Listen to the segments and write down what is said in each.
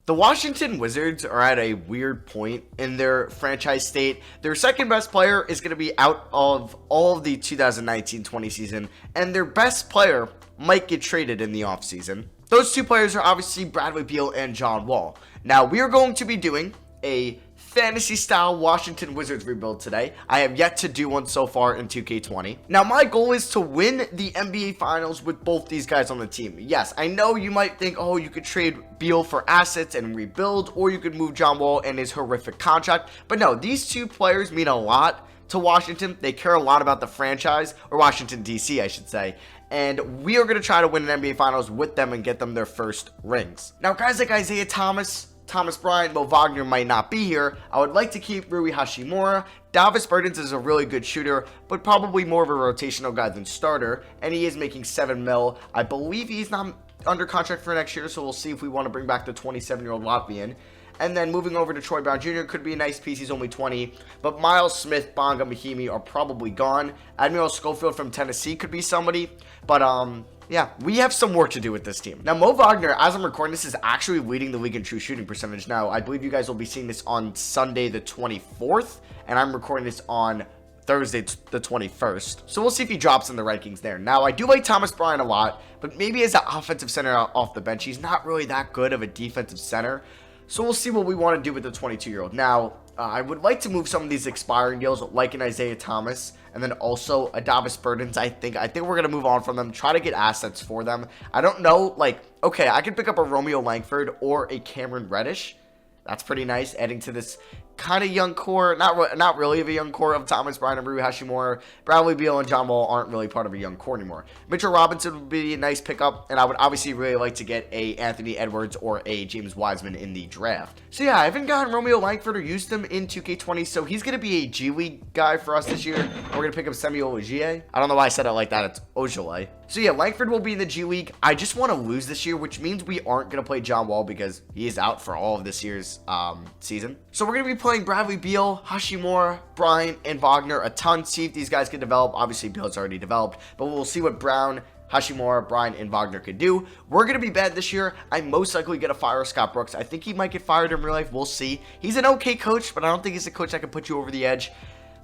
The Washington Wizards are at a weird point in their franchise state. Their second best player is going to be out of all of the 2019-20 season, and their best player might get traded in the offseason. Those two players are obviously Bradley Beal and John Wall. Now, we are going to be doing a fantasy-style Washington Wizards rebuild today. I have yet to do one so far in 2K20. Now, my goal is to win the NBA Finals with both these guys on the team. Yes, I know you might think, oh, you could trade Beal for assets and rebuild, or you could move John Wall and his horrific contract. But no, these two players mean a lot to Washington. They care a lot about the franchise, or Washington, D.C., I should say. And we are going to try to win an NBA Finals with them and get them their first rings. Now, guys like Isaiah Thomas Bryant, Mo Wagner might not be here. I would like to keep Rui Hachimura. Davis Bertans is a really good shooter, but probably more of a rotational guy than starter, and he is making $7 million. I believe he's not under contract for next year, so we'll see if we want to bring back the 27-year-old Latvian. And then moving over to Troy Brown Jr. could be a nice piece. He's only 20. But Miles Smith, Bonga, Mahimi are probably gone. Admiral Schofield from Tennessee could be somebody. But, yeah, we have some work to do with this team. Now, Mo Wagner, as I'm recording this, is actually leading the league in true shooting percentage. Now, I believe you guys will be seeing this on Sunday the 24th. And I'm recording this on Thursday the 21st. So we'll see if he drops in the rankings there. Now, I do like Thomas Bryant a lot. But maybe as an offensive center off the bench, he's not really that good of a defensive center. So we'll see what we want to do with the 22-year-old. Now, I would like to move some of these expiring deals, like an Isaiah Thomas, and then also a Davis Bertans. I think we're going to move on from them, try to get assets for them. I don't know, like, okay, I could pick up a Romeo Langford or a Cameron Reddish. That's pretty nice, adding to this kind of young core, not really of a young core of Thomas Bryant and Rui Hachimura. Bradley Beal and John Wall aren't really part of a young core anymore. Mitchell Robinson would be a nice pickup, and I would obviously really like to get a Anthony Edwards or a James Wiseman in the draft. So yeah, I haven't gotten Romeo Langford or used him in 2K20, so he's going to be a G League guy for us this year. We're going to pick up Samuel Ogier. I don't know why I said it like that, it's Ojale. So yeah, Langford will be in the G League. I just want to lose this year, which means we aren't going to play John Wall because he is out for all of this year's season. So we're going to be playing Bradley Beal, Hachimura, Bryant, and Wagner a ton. See if these guys can develop. Obviously, Beal's already developed, but we'll see what Brown, Hachimura, Bryant, and Wagner could do. We're going to be bad this year. I most likely get to fire Scott Brooks. I think he might get fired in real life. We'll see. He's an okay coach, but I don't think he's a coach that can put you over the edge.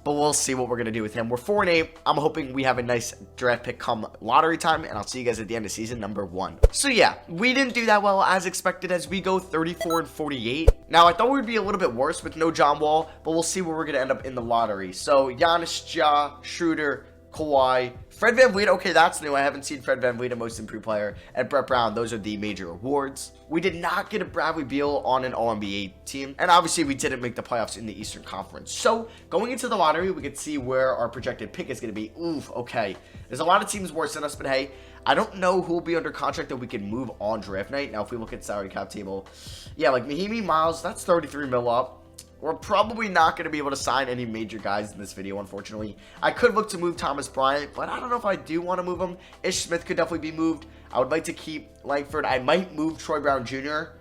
But we'll see what we're going to do with him. We're 4-8. I'm hoping we have a nice draft pick come lottery time. And I'll see you guys at the end of season number 1. So yeah, we didn't do that well as expected as we go 34-48. Now, I thought we would be a little bit worse with no John Wall. But we'll see where we're going to end up in the lottery. So Giannis, Ja, Schroeder, Kawhi, Fred VanVleet. Okay, that's new. I haven't seen Fred VanVleet, a most improved player, and Brett Brown. Those are the major awards. We did not get a Bradley Beal on an All-NBA team, and obviously we didn't make the playoffs in the Eastern Conference. So going into the lottery, we could see where our projected pick is going to be. Oof, okay. There's a lot of teams worse than us, but hey, I don't know who will be under contract that we can move on draft night. Now, if we look at salary cap table, yeah, like Mahimi, Miles, that's 33 mil up. We're probably not going to be able to sign any major guys in this video, unfortunately. I could look to move Thomas Bryant, but I don't know if I do want to move him. Ish Smith could definitely be moved. I would like to keep Langford. I might move Troy Brown Jr.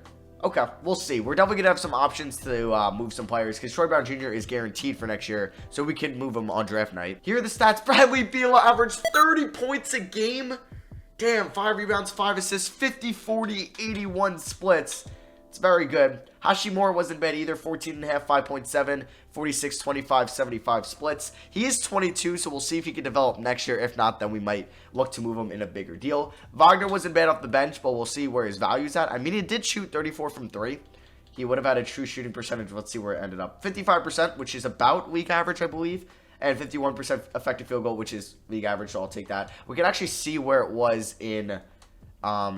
Okay, we'll see. We're definitely going to have some options to move some players because Troy Brown Jr. is guaranteed for next year, so we can move him on draft night. Here are the stats. Bradley Beal averaged 30 points a game. Damn, 5 rebounds, 5 assists, 50, 40, 81 splits. It's very good. Hachimura wasn't bad either. 14.5, 5.7, 46, 25, 75 splits. He is 22, so we'll see if he can develop next year. If not, then we might look to move him in a bigger deal. Wagner wasn't bad off the bench, but we'll see where his value's at. I mean, he did shoot 34 from 3. He would have had a true shooting percentage. Let's see where it ended up. 55%, which is about league average, I believe. And 51% effective field goal, which is league average, so I'll take that. We can actually see where it was in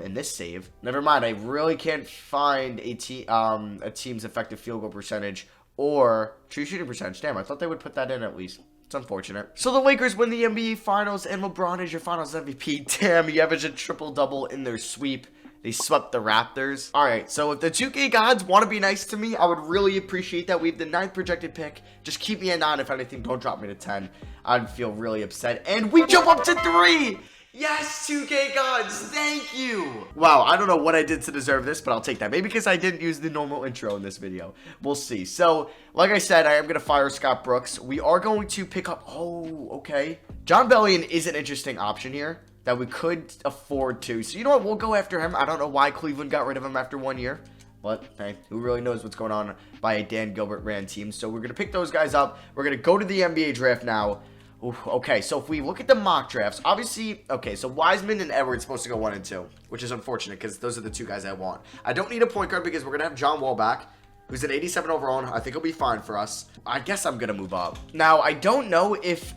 this save. Never mind, I really can't find a team's effective field goal percentage or true shooting percentage. Damn, I thought they would put that in at least. It's unfortunate. So the Lakers win the NBA Finals, and LeBron is your Finals MVP. Damn, he averaged a triple-double in their sweep. They swept the Raptors. All right, so if the 2K gods want to be nice to me, I would really appreciate that. We have the 9th projected pick. Just keep me at 9. If anything, don't drop me to 10. I'd feel really upset. And we jump up to 3! Yes, 2K gods, thank you. Wow, I don't know what I did to deserve this, but I'll take that. Maybe because I didn't use the normal intro in this video. We'll see. So, like I said, I am going to fire Scott Brooks. We are going to pick up... Oh, okay. John Bellion is an interesting option here that we could afford to. So, you know what? We'll go after him. I don't know why Cleveland got rid of him after 1 year. But, hey, who really knows what's going on by a Dan Gilbert ran team. So we're going to pick those guys up. We're going to go to the NBA draft now. Oof, okay, so if we look at the mock drafts, obviously, okay, so Wiseman and Edwards supposed to go 1 and 2, which is unfortunate because those are the 2 guys I want. I don't need a point guard because we're going to have John Wall back, who's an 87 overall, and I think he'll be fine for us. I guess I'm going to move up. Now, I don't know if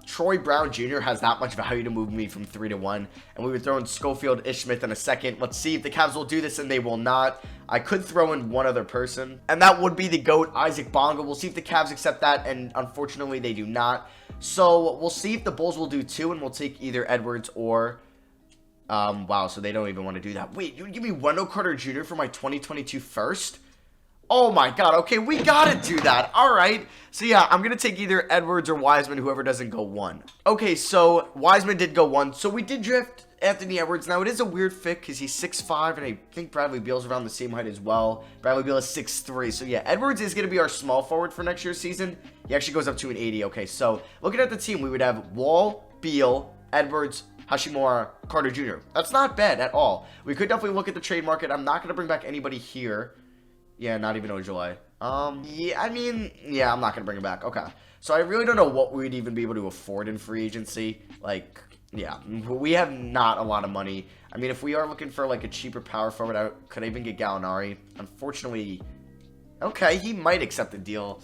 Troy Brown Jr. has that much value to move me from 3 to 1, and we would throw in Schofield, Ish Smith in a second. Let's see if the Cavs will do this, and they will not. I could throw in one other person, and that would be the GOAT, Isaac Bonga. We'll see if the Cavs accept that, and unfortunately, they do not. So, we'll see if the Bulls will do 2, and we'll take either Edwards or... wow, so they don't even want to do that. Wait, you would give me Wendell Carter Jr. for my 2022 first? Oh my god, okay, we gotta do that. Alright, so yeah, I'm gonna take either Edwards or Wiseman, whoever doesn't go 1. Okay, so Wiseman did go 1, so we did draft Anthony Edwards. Now, it is a weird fit because he's 6'5", and I think Bradley Beal's around the same height as well. Bradley Beal is 6'3", so yeah, Edwards is gonna be our small forward for next year's season. He actually goes up to an 80. Okay, so looking at the team, we would have Wall, Beal, Edwards, Hachimura, Carter Jr. That's not bad at all. We could definitely look at the trade market. I'm not gonna bring back anybody here. Yeah, not even Ojale. Yeah, I mean, yeah, I'm not going to bring him back. Okay. So I really don't know what we'd even be able to afford in free agency. Like, yeah, we have not a lot of money. I mean, if we are looking for, like, a cheaper power forward, could I even get Gallinari? Unfortunately, okay, he might accept the deal.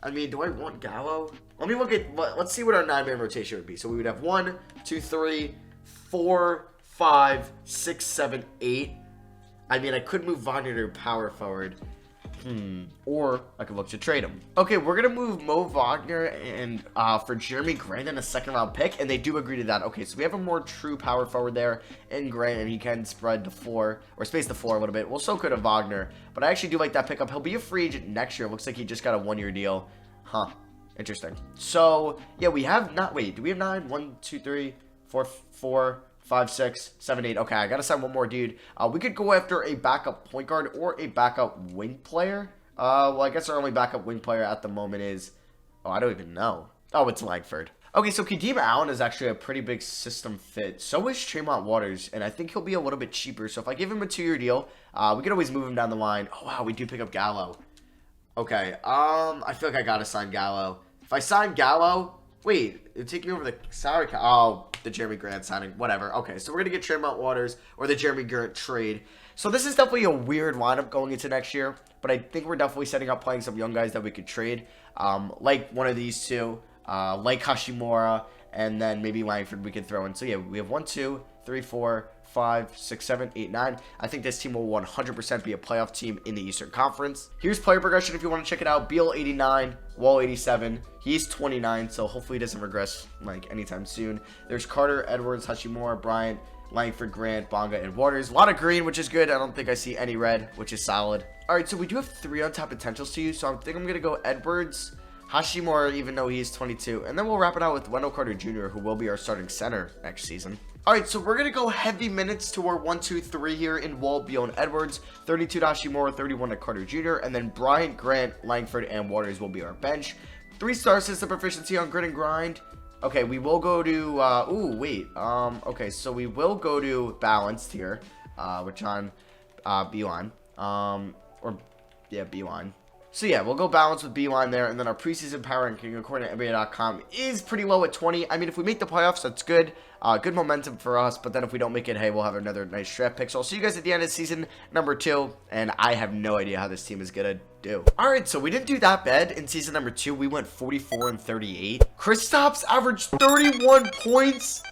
I mean, do I want Gallo? Let me look at, let's see what our 9-man rotation would be. So we would have 1, 2, 3, 4, 5, 6, 7, 8. I mean, I could move Wagner to power forward. Or I could look to trade him. Okay, we're going to move Mo Wagner and for Jeremy Grant in a 2nd-round pick, and they do agree to that. Okay, so we have a more true power forward there in Grant, and he can spread the floor, or space the floor a little bit. Well, so could a Wagner, but I actually do like that pickup. He'll be a free agent next year. Looks like he just got a 1-year deal. Huh. Interesting. So, yeah, we have not... Wait, do we have 9? 1, 2, 3, 4, 5, 6, 7, 8. Okay, I gotta sign one more dude. We could go after a backup point guard or a backup wing player. Well, I guess our only backup wing player at the moment is... Oh, I don't even know. Oh, it's Langford. Okay, so Kadeem Allen is actually a pretty big system fit. So is Tremont Waters, and I think he'll be a little bit cheaper. So if I give him a 2-year deal, we could always move him down the line. Oh, wow, we do pick up Gallo. Okay, I feel like I gotta sign Gallo. If I sign Gallo... Wait, it'd take me over the salary cap. Oh, the Jeremy Grant signing. Whatever. Okay, so we're going to get Tremont Waters or the Jeremy Grant trade. So this is definitely a weird lineup going into next year, but I think we're definitely setting up playing some young guys that we could trade, like one of these two, like Hachimura, and then maybe Langford we could throw in. So yeah, we have 1, 2, 3, 4, 5, 6, 7, 8, 9. I think this team will 100% be a playoff team in the Eastern Conference. Here's player progression if you want to check it out. Beal 89, Wall 87. He's 29, so hopefully he doesn't regress like anytime soon. There's Carter, Edwards, Hachimura, Bryant, Langford, Grant, Bonga, and Waters. A lot of green, which is good. I don't think I see any red, which is solid. All right, so we do have 3 on-top potentials to use, so I think I'm going to go Edwards, Hachimura, even though he's 22. And then we'll wrap it out with Wendell Carter Jr., who will be our starting center next season. All right, so we're going to go heavy minutes to our 1, 2, 3 here in Wall, Beal, and Edwards. 32 to Hachimura, 31 to Carter Jr., and then Bryant, Grant, Langford, and Waters will be our bench. 3-star system proficiency on grit and grind. Okay, we will go to, okay, so we will go to balanced here, which on, Beeline, Beeline. So yeah, we'll go balance with Beeline there, and then our preseason power ranking, according to NBA.com, is pretty low at 20. I mean, if we make the playoffs, that's good. Good momentum for us, but then if we don't make it, hey, we'll have another nice draft pick. So I'll see you guys at the end of season number 2, and I have no idea how this team is gonna do. All right, so we didn't do that bad in season number 2. We went 44 and 38. Kristaps averaged 31 points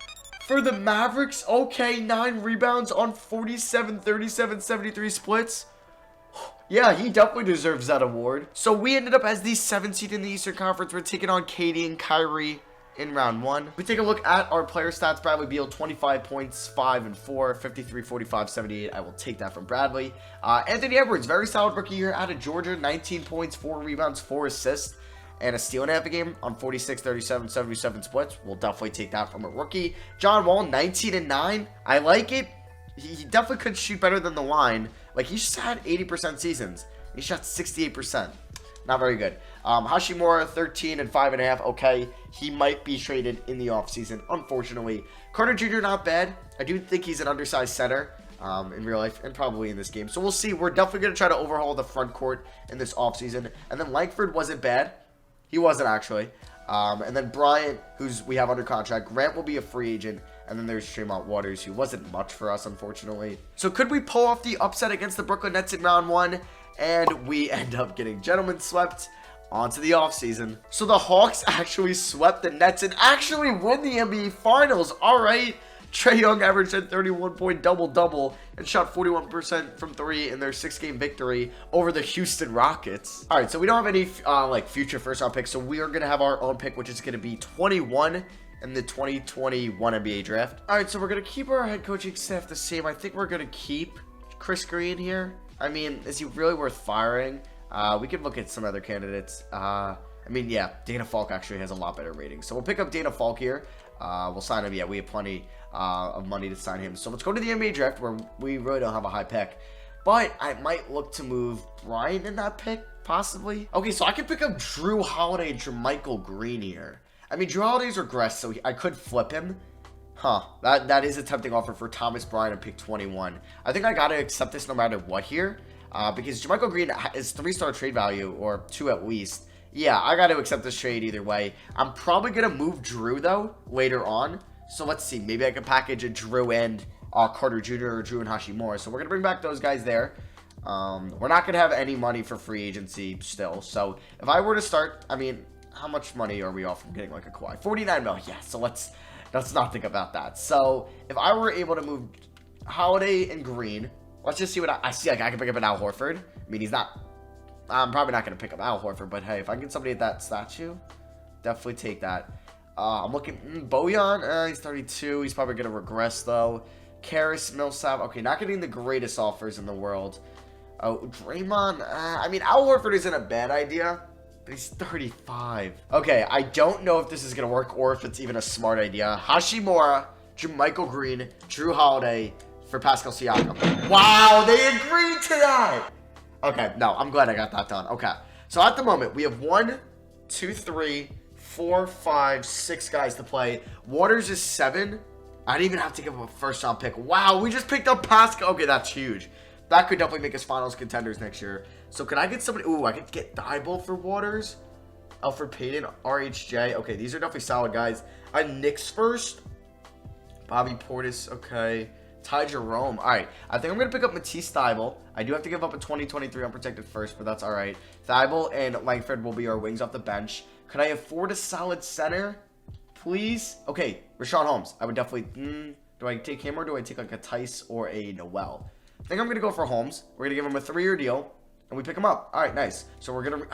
for the Mavericks. Okay, 9 rebounds on 47, 37, 73 splits. Yeah, he definitely deserves that award. So we ended up as the 7th seed in the Eastern Conference. We're taking on Katie and Kyrie in round 1. We take a look at our player stats. Bradley Beal, 25 points, 5 and 4, 53, 45, 78. I will take that from Bradley. Anthony Edwards, very solid rookie year out of Georgia. 19 points, 4 rebounds, 4 assists, and a steal and a half a game on 46, 37, 77 splits. We'll definitely take that from a rookie. John Wall, 19 and 9. I like it. He definitely could shoot better than the line. Like, he just had 80% seasons. He shot 68%. Not very good. Hachimura, 13 and 5.5. Okay, he might be traded in the offseason, unfortunately. Carter Jr., not bad. I do think he's an undersized center. in real life and probably in this game. So we'll see. We're definitely going to try to overhaul the front court in this offseason. And then Langford wasn't bad. He wasn't actually. And then Bryant, we have under contract. Grant will be a free agent. And then there's Tremont Waters, who wasn't much for us, unfortunately. So could we pull off the upset against the Brooklyn Nets in round 1? And we end up getting gentlemen swept onto the offseason. So the Hawks actually swept the Nets and actually won the NBA Finals. All right. Trae Young averaged a 31-point double-double and shot 41% from 3 in their 6-game victory over the Houston Rockets. All right, so we don't have any future first-round picks, so we are going to have our own pick, which is going to be 21 in the 2021 NBA draft. All right, so we're going to keep our head coaching staff the same. I think we're going to keep Chris Green here. I mean, is he really worth firing? We could look at some other candidates. I mean, yeah, Dana Falk actually has a lot better ratings. So we'll pick up Dana Falk here. We'll sign him. Yeah, we have plenty of money to sign him. So let's go to the NBA draft where we really don't have a high pick. But I might look to move Bryant in that pick, possibly. Okay, so I could pick up Drew Holiday and Jermichael Green here. I mean, Drew Holiday's regressed, so I could flip him. Huh, that is a tempting offer for Thomas Bryant at pick 21. I think I got to accept this no matter what here. Because Jermichael Green is 3-star trade value, or 2 at least. Yeah, I got to accept this trade either way. I'm probably going to move Drew, though, later on. So let's see. Maybe I can package a Drew and Carter Jr. or Drew and Hashimura. So we're going to bring back those guys there. We're not going to have any money for free agency still. So if I were to start, I mean, how much money are we off from getting like a Kawhi? 49 mil. Yeah, so let's not think about that. So if I were able to move Holiday and Green, let's just see what I see. Like I can pick up an Al Horford. I mean, I'm probably not going to pick up Al Horford, but hey, if I can get somebody at that statue, definitely take that. I'm looking, Bojan, he's 32. He's probably going to regress, though. Karis, Millsap, okay, not getting the greatest offers in the world. Oh, Draymond, I mean, Al Horford isn't a bad idea, but he's 35. Okay, I don't know if this is going to work or if it's even a smart idea. Hashimura, Jermichael Green, Drew Holiday for Pascal Siakam. Wow, they agreed to that! Okay, no, I'm glad I got that done. Okay, so at the moment, we have 1, 2, 3, 4, 5, 6 guys to play. Waters is 7. I didn't even have to give him a first-round pick. Wow, we just picked up Pascal. Okay, that's huge. That could definitely make us finals contenders next year. So can I get somebody? Ooh, I could get Thibault for Waters. Alfred Payton, RHJ. Okay, these are definitely solid guys. Knicks first. Bobby Portis, okay. Ty Jerome. All right, I think I'm going to pick up Matisse Thybulle. I do have to give up a 2023 unprotected first, but that's all right. Thybulle and Langford will be our wings off the bench. Could I afford a solid center, please? Okay, Rashawn Holmes. I would definitely... do I take him or do I take like a Tice or a Noel? I think I'm going to go for Holmes. We're going to give him a 3-year deal, and we pick him up. All right, nice. So we're going to...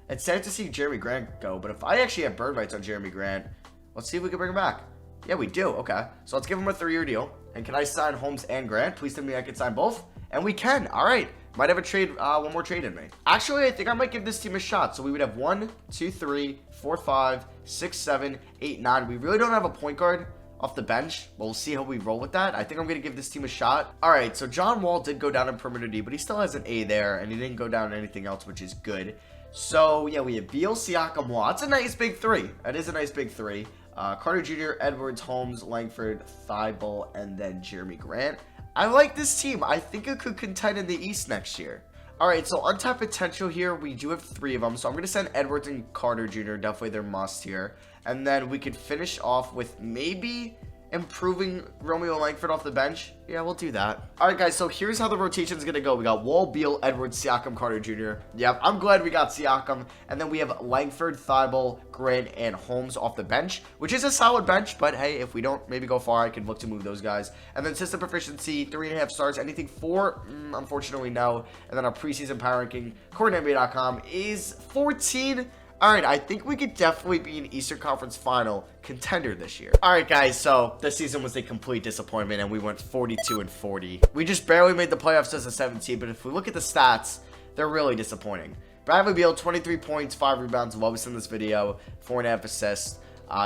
It's sad to see Jeremy Grant go, but if I actually have bird rights on Jeremy Grant, let's see if we can bring him back. Yeah, we do. Okay. So let's give him a 3-year deal. And can I sign Holmes and Grant? Please tell me I can sign both. And we can. All right. Might have a trade, one more trade in me. Actually, I think I might give this team a shot. So we would have 1, 2, 3, 4, 5, 6, 7, 8, 9. We really don't have a point guard off the bench. But we'll see how we roll with that. I think I'm going to give this team a shot. All right. So John Wall did go down in perimeter D, but he still has an A there. And he didn't go down in anything else, which is good. So, yeah, we have Beal, Siakam, Wall. That's a nice big 3. That is a nice big 3. Carter Jr., Edwards, Holmes, Langford, Thybulle, and then Jeremy Grant. I like this team. I think it could contend in the East next year. All right, so untapped potential here. We do have 3 of them. So I'm going to send Edwards and Carter Jr. Definitely their must here. And then we could finish off with maybe improving Romeo Langford off the bench. Yeah, we'll do that. All right, guys, so here's how the rotation's going to go. We got Wall, Beal, Edwards, Siakam, Carter Jr. Yeah, I'm glad we got Siakam. And then we have Langford, Thybulle, Grant, and Holmes off the bench, which is a solid bench. But, hey, if we don't maybe go far, I can look to move those guys. And then system proficiency, 3.5 stars. Anything 4? Unfortunately, no. And then our preseason power ranking, according to NBA.com, is 14. All right, I think we could definitely be an Eastern Conference Final contender this year. All right, guys, so this season was a complete disappointment, and we went 42-40. We just barely made the playoffs as a 17, but if we look at the stats, they're really disappointing. Bradley Beal, 23 points, 5 rebounds, lowest in this video, 4.5 assists.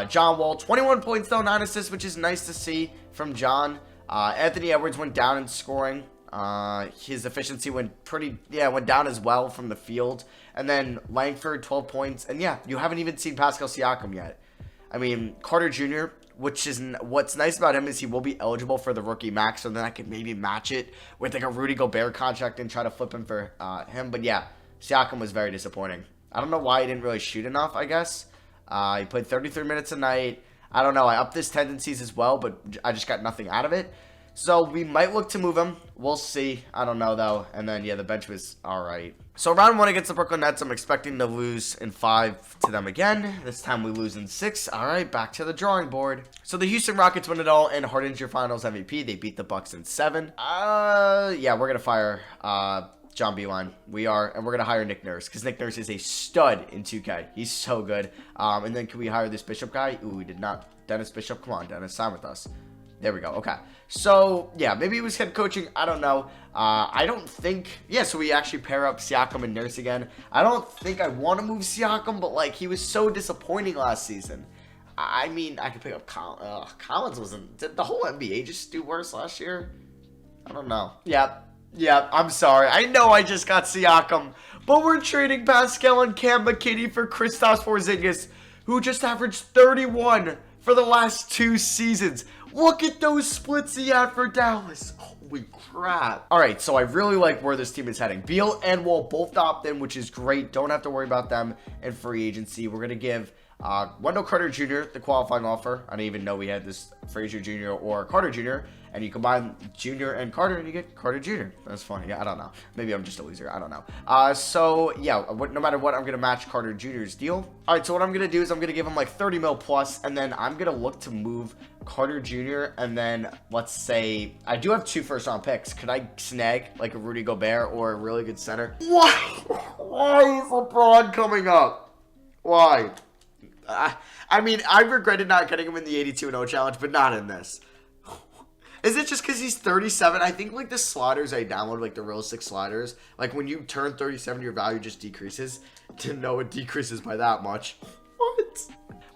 John Wall, 21 points, though, 9 assists, which is nice to see from John. Anthony Edwards went down in scoring. His efficiency went down as well from the field. And then Langford, 12 points. And yeah, you haven't even seen Pascal Siakam yet. I mean, Carter Jr., which is what's nice about him is he will be eligible for the rookie max, so then I could maybe match it with like a Rudy Gobert contract and try to flip him for him. But yeah, Siakam was very disappointing. I don't know why he didn't really shoot enough, I guess. He played 33 minutes a night. I don't know. I upped his tendencies as well, but I just got nothing out of it. So we might look to move him. We'll see. I don't know, though. And then, yeah, the bench was all right. So round 1 against the Brooklyn Nets, I'm expecting to lose in 5 to them again. This time we lose in 6. All right, back to the drawing board. So the Houston Rockets win it all, and Harden's your finals MVP. They beat the Bucks in 7. Yeah, we're going to fire John Beilein. We are, and we're going to hire Nick Nurse, because Nick Nurse is a stud in 2K. He's so good. And then can we hire this Bishop guy? Ooh, we did not. Dennis Bishop, come on, Dennis, sign with us. There we go. Okay. So, yeah, maybe he was head coaching. I don't know. I don't think... Yeah, so we actually pair up Siakam and Nurse again. I don't think I want to move Siakam, but, like, he was so disappointing last season. I mean, I could pick up Collins. Collins wasn't... Did the whole NBA just do worse last year? I don't know. Yeah, I'm sorry. I know I just got Siakam, but we're trading Pascal and Cam McKinney for Kristaps Porzingis, who just averaged 31 for the last 2 seasons. Look at those splits he had for Dallas. Holy crap. All right, so I really like where this team is heading. Beal and Wall both opt in, which is great. Don't have to worry about them in free agency. We're going to give Wendell Carter Jr. the qualifying offer. I didn't even know we had this Frazier Jr. or Carter Jr. And you combine Jr. and Carter and you get Carter Jr. That's funny. Yeah, I don't know. Maybe I'm just a loser. I don't know. So, yeah, no matter what, I'm going to match Carter Jr.'s deal. All right, so what I'm going to do is I'm going to give him like 30 mil plus, and then I'm going to look to move Carter Jr. And then let's say I do have 2 first-round picks. Could I snag like a Rudy Gobert or a really good center? Why is LeBron coming up? Why? I mean, I regretted not getting him in the 82-0 challenge, but not in this. Is it just because he's 37? I think, like, the sliders I download, like, the realistic sliders, like, when you turn 37, your value just decreases. Didn't know it decreases by that much. What?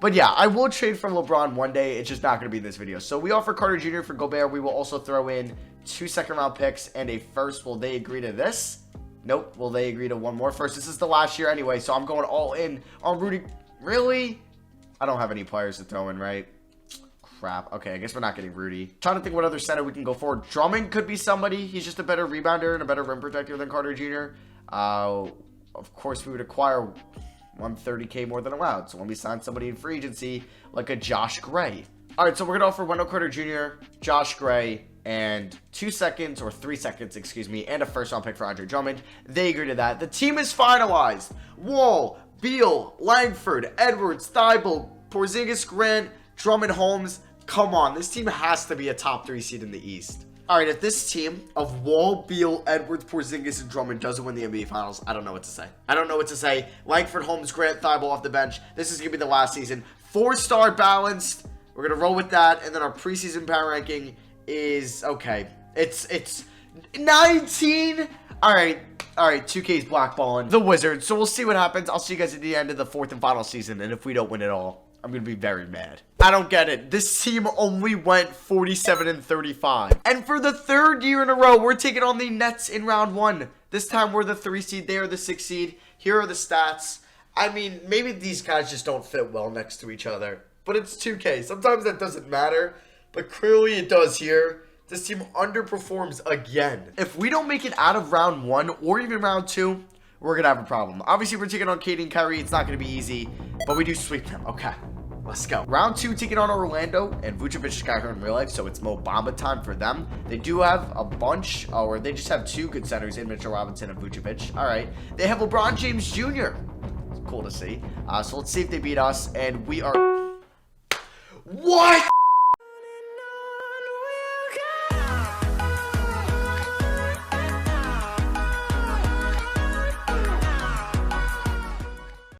But, yeah, I will trade from LeBron one day. It's just not going to be in this video. So, we offer Carter Jr. for Gobert. We will also throw in 2 second-round picks and a first. Will they agree to this? Nope. Will they agree to one more first? This is the last year anyway, so I'm going all in on Rudy. Really? I don't have any players to throw in, right? Crap. Okay, I guess we're not getting Rudy. Trying to think what other center we can go for. Drummond could be somebody. He's just a better rebounder and a better rim protector than Carter Jr. Of course, we would acquire 130K more than allowed. So when we sign somebody in free agency, like a Josh Gray. All right, so we're going to offer Wendell Carter Jr., Josh Gray, and 2 seconds, or 3 seconds, excuse me, and a first-round pick for Andre Drummond. They agree to that. The team is finalized. Wall, Beal, Langford, Edwards, Thibault, Porzingis, Grant, Drummond, Holmes. Come on, this team has to be a top 3 seed in the East. All right, if this team of Wall, Beal, Edwards, Porzingis, and Drummond doesn't win the NBA Finals, I don't know what to say. I don't know what to say. Langford, Holmes, Grant, Thibault off the bench. This is going to be the last season. 4-star balanced. We're going to roll with that. And then our preseason power ranking is, okay, it's 19. All right, 2K's blackballing the Wizards. So we'll see what happens. I'll see you guys at the end of the 4th and final season. And if we don't win it all, I'm going to be very mad. I don't get it. This team only went 47-35. And for the 3rd year in a row, we're taking on the Nets in round 1. This time we're the 3 seed. They are the 6 seed. Here are the stats. I mean, maybe these guys just don't fit well next to each other. But it's 2K. Sometimes that doesn't matter. But clearly it does here. This team underperforms again. If we don't make it out of round 1 or even round 2, we're going to have a problem. Obviously, we're taking on KD and Kyrie. It's not going to be easy. But we do sweep them. Okay. Let's go. Round 2, taking on Orlando, and Vucevic just got hurt in real life, so it's Mo Bamba time for them. They do have a bunch, or they just have 2 good centers in Mitchell Robinson and Vucevic. All right. They have LeBron James Jr. It's cool to see. So let's see if they beat us, and we are... What?